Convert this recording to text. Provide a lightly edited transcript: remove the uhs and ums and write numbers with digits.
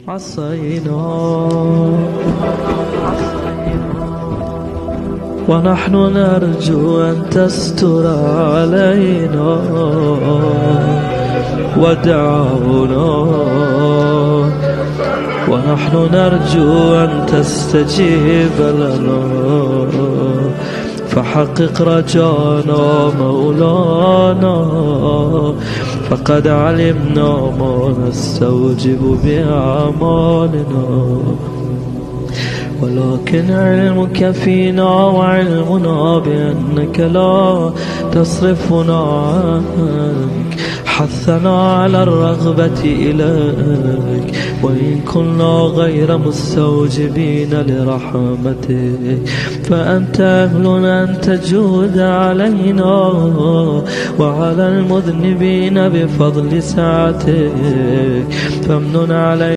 عصينا ونحن نرجو أن تستر علينا ودعونا، ونحن نرجو أن تستجيب لنا، فحقق رجانا مولانا، فقد علمنا ما نستوجب بأعمالنا، ولكن علمك فينا وعلمنا بأنك لا تصرفنا عنك حثنا على الرغبة إليك، وإن كنا غير مستوجبين لرحمتك فأنت أهل أن تجود علينا وعلى المذنبين بفضل سعتك، فامنن علينا